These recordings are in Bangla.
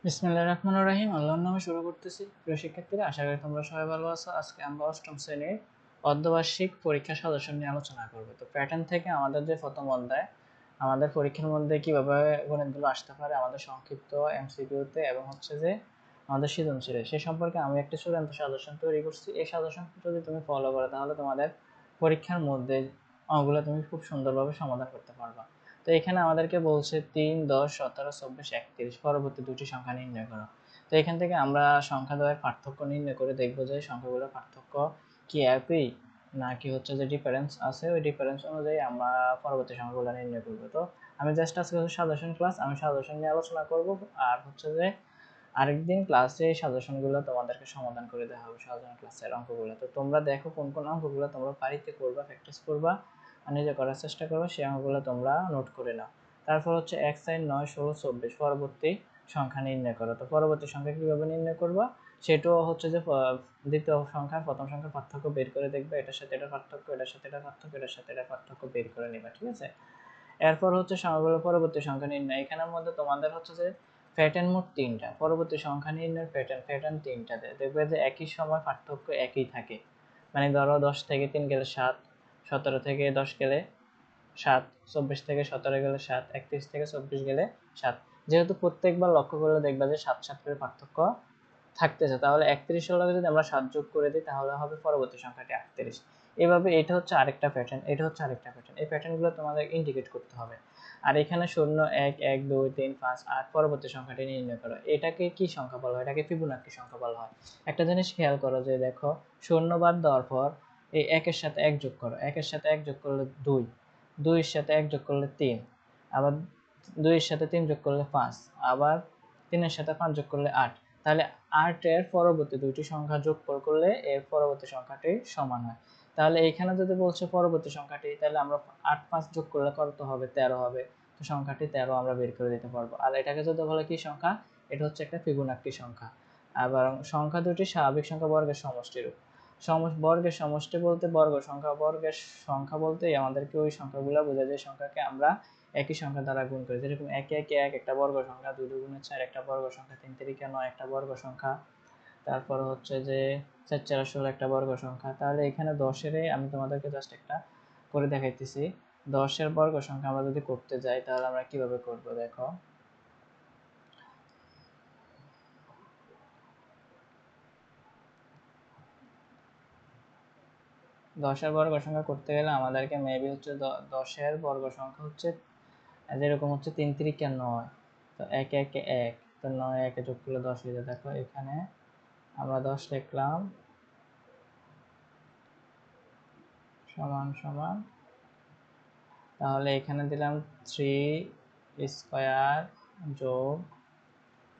বিসমিল্লাহির রহমানির রহিম। আল্লাহর নামে শুরু করতেছি। প্রিয় শিক্ষার্থীরা, আশা করি তোমরা সবাই ভালো আছো। আজকে আমরা অষ্টম শ্রেণীর অর্ধবার্ষিক পরীক্ষা সাজেশন নিয়ে আলোচনা করব। তো প্যাটার্ন থেকে আমাদের যে প্রথম অধ্যায়, আমাদের পরীক্ষার মধ্যে কিভাবে গণিতগুলো আসতে পারে আমাদের সংক্ষিপ্ত এমসিকিউতে এবং হচ্ছে যে আমাদের সৃজনশীলে, সে সম্পর্কে আমি একটি চূড়ান্ত সাজেশন তৈরি করছি। এই সাজেশন যদি তুমি ফলো করো তাহলে তোমাদের পরীক্ষার মধ্যে অঙ্কগুলো তুমি খুব সুন্দরভাবে সমাধান করতে পারবা। তো এখানে আমাদেরকে বলছে 3, 10, 17, 24, 31 পরবর্তী দুটি সংখ্যা নির্ণয় করো। তো এখান থেকে আমরা সংখ্যা দ্বয়ের পার্থক্য নির্ণয় করে দেখবো যে সংখ্যাগুলোর পার্থক্য কি একই নাকি হচ্ছে যে ডিফারেন্স আছে। ওই ডিফারেন্স অনুযায়ী আমরা পরবর্তী সংখ্যাগুলো নির্ণয় করবো। তো আমি জাস্ট আজকে সাজেশন ক্লাস, আমি সাজেশন নিয়ে আলোচনা করব। আর হচ্ছে যে আরেকদিন ক্লাসে সাজেশনগুলো তোমাদেরকে সমাধান করে দেওয়া হবে, সাজেশন ক্লাসের অঙ্কগুলো। তো তোমরা দেখো কোন কোন অঙ্কগুলো তোমরা বাড়িতে করবা, প্র্যাকটিস করবা আর নিজে করার চেষ্টা করবা, সেই অঙ্কগুলো তোমরা নোট করে নাও। তারপর হচ্ছে 1, 4, 9, 16, 24 পরবর্তী সংখ্যা নির্ণয় করো। তো পরবর্তী সংখ্যা কিভাবে নির্ণয় করবা সেটাও হচ্ছে যে দ্বিতীয় সংখ্যার প্রথম সংখ্যার পার্থক্য বের করে দেখবে, এটার সাথে এটার পার্থক্য, এটার সাথে এটার পার্থক্য, এটার সাথে এটার পার্থক্য বের করে নিবা, ঠিক আছে? এরপর হচ্ছে সংখ্যাগুলোর পরবর্তী সংখ্যা নির্ণয়। এখানের মধ্যে তোমাদের হচ্ছে যে প্যাটার্ন মোট 3টা, পরবর্তী সংখ্যা নির্ণয়ের প্যাটার্ন 3টা দেখবে যে একই সময় পার্থক্য একই থাকে। মানে ধরো 10 থেকে 3 গেলে 7, 17 থেকে 10 গেলে 7, 24 থেকে 17 গেলে 7, 31 থেকে 24 গেলে 7। যেহেতু প্রত্যেকবার লক্ষ্য করলে দেখবা যে 7 7 করে পার্থক্য থাকতেছে, তাহলে 31 এর লগে যদি আমরা 7 যোগ করে দিই তাহলে হবে পরবর্তী সংখ্যাটি 38। এভাবে এটা হচ্ছে আরেকটা প্যাটার্ন, এটা হচ্ছে আরেকটা প্যাটার্ন। এই প্যাটার্নগুলো তোমাদের ইন্ডিকেট করতে হবে। আর এখানে 0, 1, 1, 2, 3, 5, 8 পরবর্তী সংখ্যাটি নির্ণয় করো। এটাকে কি সংখ্যা বলা হয়? এটাকে ফিবোনাক্কি সংখ্যা বলা হয়। একটা জিনিস খেয়াল করো যে দেখো 0 বাদ দেওয়ার পর এই 1 এর সাথে 1 যোগ করো, 1 এর সাথে 1 যোগ করলে 2, 2 এর সাথে 1 যোগ করলে 3, আবার 2 এর সাথে 3 যোগ করলে 5, আবার 3 এর সাথে 5 যোগ করলে 8। তাহলে 8 এর পরবর্তী দুইটি সংখ্যা যোগফল করলে এর পরবর্তী সংখ্যাটি সমান হয়। তাহলে এখানে যদি বলছে পরবর্তী সংখ্যাটি, তাহলে আমরা 8 5 যোগ করলে কত হবে? 13 হবে। তো সংখ্যাটি 13 আমরা বের করে দিতে পারবো। আর এটাকে যদি বলে কি সংখ্যা, এটা হচ্ছে একটা ফিবোনাক্কি সংখ্যা। আবার সংখ্যা দুটি স্বাভাবিক সংখ্যা বর্গের সমষ্টিরূপ। বর্গের সমষ্টি বলতে বর্গের সংখ্যা বলতে আমাদেরকে ওই সংখ্যাগুলো বোঝায় যে সংখ্যাকে আমরা একই সংখ্যা দ্বারা গুণ করি। যেরকম 1 1 1 একটা বর্গ সংখ্যা, 2 2 গুণে 4 একটা বর্গ সংখ্যা, 3 3 9 একটা বর্গ সংখ্যা, তারপর হচ্ছে যে 4 4 16 একটা বর্গ সংখ্যা। তাহলে এখানে 10 এর আমি তোমাদেরকে জাস্ট একটা করে দেখাইতেছি। 10 এর বর্গ সংখ্যা আমরা যদি করতে যাই তাহলে আমরা কিভাবে করব দেখো। দশের বর্গ সংখ্যা করতে গেলে আমাদেরকে মেবি হচ্ছে 10 এর বর্গ সংখ্যা হচ্ছে যেরকম হচ্ছে 3 3 9। তো 1 1 1, তো 9 1 যোগ করলে 10 হয়ে যায়। দেখো এখানে আমরা 10 লিখলাম সমান সমান, তাহলে এখানে দিলাম 3 স্কয়ার যোগ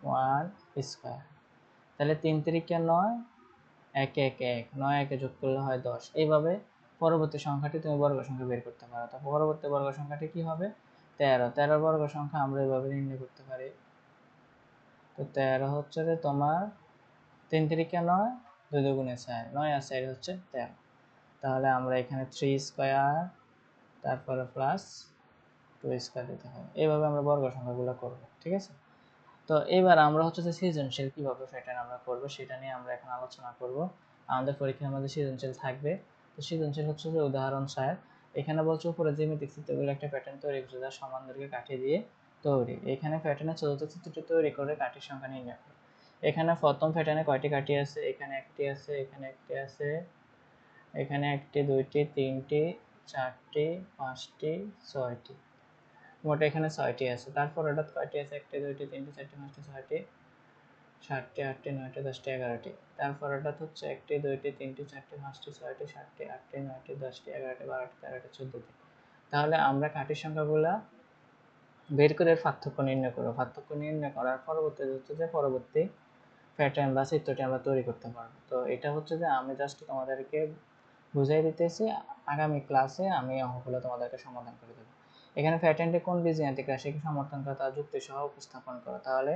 1 স্কয়ার। তাহলে 3 3 9, 1 1 1, 9 1 যোগ করলে হয় 10। এইভাবে পরবর্তী সংখ্যাটি তুমি বর্গ সংখ্যা বের করতে পারো। তো পরবর্তী বর্গ সংখ্যাটি কি হবে? 13। 13 বর্গ সংখ্যা আমরা এভাবে নির্ণয় করতে পারি। তো 13 হচ্ছে যে তোমার 3 3 9, 2 2 গুণে 4, 9 আর 4 হচ্ছে 13। তাহলে আমরা এখানে 3 স্কয়ার তারপরে প্লাস 2 স্কয়ার দিতে হবে। এইভাবে আমরা বর্গ সংখ্যাগুলো করব, ঠিক আছে? তো এবার আমরা হচ্ছে যে সৃজনশীল কিভাবে প্যাটার্ন আমরা করব সেটা নিয়ে আমরা এখন আলোচনা করব। আমাদের পরীক্ষার মধ্যে সৃজনশীল থাকবে। তো সৃজনশীল হচ্ছে যে উদাহরণ 4। এখানে বলছে উপরে জ্যামিতিক চিত্রগুলো একটা প্যাটার্ন তৈরি করছে যা সমান দৈর্ঘ্যে কাঠি দিয়ে তৈরি। এখানে প্যাটার্নের চতুর্থ চিত্রটি তৈরি করে কাঠির সংখ্যা নির্ণয় করো। এখানে প্রথম প্যাটার্নে কয়টি কাঠি আছে? এখানে একটি আছে, এখানে একটি আছে, এখানে একটি, দুইটি, তিনটি, চারটি, পাঁচটি, ছয়টি। মোট এখানে 6টি আছে। তারপর হঠাৎ কয়টি আছে? 1 2 3 4 5 6টি, 7টি, 8টি, 9টি, 10টি, 11টি। তারপর হঠাৎ হচ্ছে 1 2 3 4 5 6টি, 7টি, 8টি, 9টি, 10টি, 11টি, 12টি, 13টি, 14টি। তাহলে আমরা কাঠির সংখ্যাগুলা বের করে পার্থক্য নির্ণয় করব। পার্থক্য নির্ণয় করার পরবর্তী হচ্ছে যে পরবর্তী প্যাটার্ন বা চিত্রটি আমরা তৈরি করতে পারবো। তো এটা হচ্ছে যে আমি জাস্ট তোমাদেরকে বুঝাই দিতেছি, আগামী ক্লাসে আমি অঙ্কগুলো তোমাদেরকে সমাধান করে দেবো। এখানে প্যাটার্নটি কোন বীজগাণিতিক রাশিকে সমর্থন করে তা যুক্তি সহ উপস্থাপন করো। তাহলে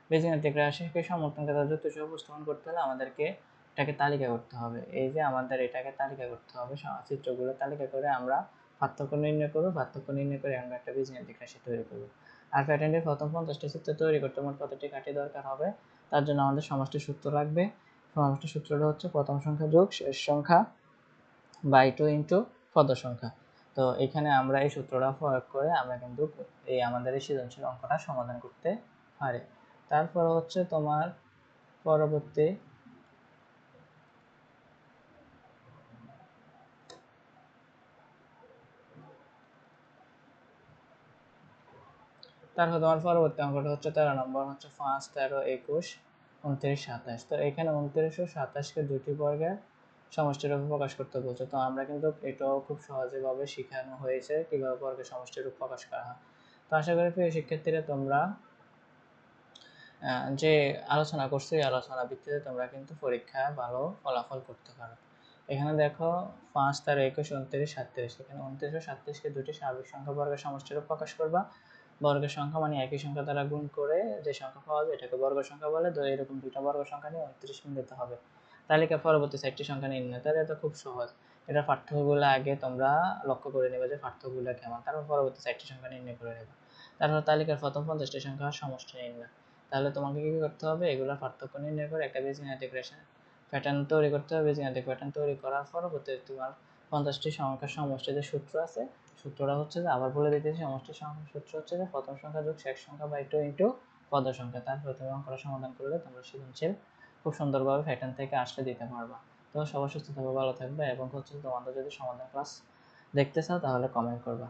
বীজগাণিতিক রাশিকে সমর্থন করে তা যুক্তি সহ উপস্থাপন করতে হলে আমাদেরকে এটাকে তালিকা করতে হবে। এই যে আমাদের এটাকে তালিকা করতে হবে, চিত্রগুলো তালিকা করে আমরা পার্থক্য নির্ণয় করবো, পার্থক্য নির্ণয় করে আমরা একটা বীজগাণিতিক রাশি তৈরি করবো। আর প্যাটার্নের প্রথম 50টি চিত্র তৈরি করতে মোট কতটি কাঠি দরকার হবে? তার জন্য আমাদের সমষ্টি সূত্র লাগবে। সমষ্টি সূত্রটা হচ্ছে প্রথম সংখ্যা যোগ শেষ সংখ্যা বাই 2 ইন্টু পদ সংখ্যা। তো এখানে আমরা এই সূত্রটা প্রয়োগ করে আমরা কিন্তু এই আমাদের এই সৃজনশীল অঙ্কটা সমাধান করতে পারি। তারপর হচ্ছে তোমার পরবর্তী অঙ্কটা হচ্ছে 13 নম্বর, হচ্ছে 5, 13, 21, 29, 27। তো এখানে 29 ও 27কে দুটি বর্গের সমষ্টির রূপে প্রকাশ করতে বলছে। তো আমরা কিন্তু এটাও খুব সহজভাবে শেখানো হয়েছে কিভাবে বর্গের সমষ্টির রূপ প্রকাশ করা হয়। তো আশা করি প্রিয় শিক্ষার্থীরা তোমরা যে আলোচনা করছি এই আলোচনা ভিত্তিতে তোমরা কিন্তু পরীক্ষায় ভালো ফলাফল করতে পারো। এখানে দেখো 5, 13, 21, 29, 37, এখানে 29 ও 37কে দুটি স্বাভাবিক সংখ্যা বর্গের সমষ্টিরূপে প্রকাশ করবা। বর্গের সংখ্যা মানে একই সংখ্যা দ্বারা গুণ করে যে সংখ্যা পাওয়া যায় এটাকে বর্গ সংখ্যা বলে। তো এরকম দুইটা বর্গ সংখ্যা নিয়ে 29 মিলাতে হবে। তালিকা পরবর্তী 4টি সংখ্যা নির্ণয়। তাহলে এটা খুব সহজ। এটা পার্থক্যগুলো আগে তোমরা লক্ষ্য করে নেবে যে পার্থক্যগুলো কেমন, তারপর পরবর্তী 4টি সংখ্যা নির্ণয় করে নেবে। তারপর তালিকার প্রথম 50টি সংখ্যার সমষ্টি নির্ণয়। তাহলে তোমাকে কি করতে হবে? এগুলোর পার্থক্য নির্ণয় করে একটা বীজগাণিতিক প্যাটার্ন তৈরি করতে হবে। বীজগাণিতিক প্যাটার্ন তৈরি করার পরবর্তী তোমার 50টি সংখ্যার সমষ্টির যে সূত্র আছে, সূত্রটা হচ্ছে যে আবার বলে দিতেছি, সমষ্টির সংখ্যার সূত্র হচ্ছে যে প্রথম সংখ্যা যোগ শেষ সংখ্যা বাই 2 ইন্টু পদ সংখ্যা। তারপরে তুমি অঙ্কটা সমাধান করলে তোমরা সৃজনশীল খুব সুন্দরভাবে প্যাটার্ন থেকে আসলে দিতে পারবা। তো সবার সুস্থ থাকবে, ভালো থাকবে, এবং হচ্ছে তোমাদের যদি সমাধান ক্লাস দেখতে চাও তাহলে কমেন্ট করবা।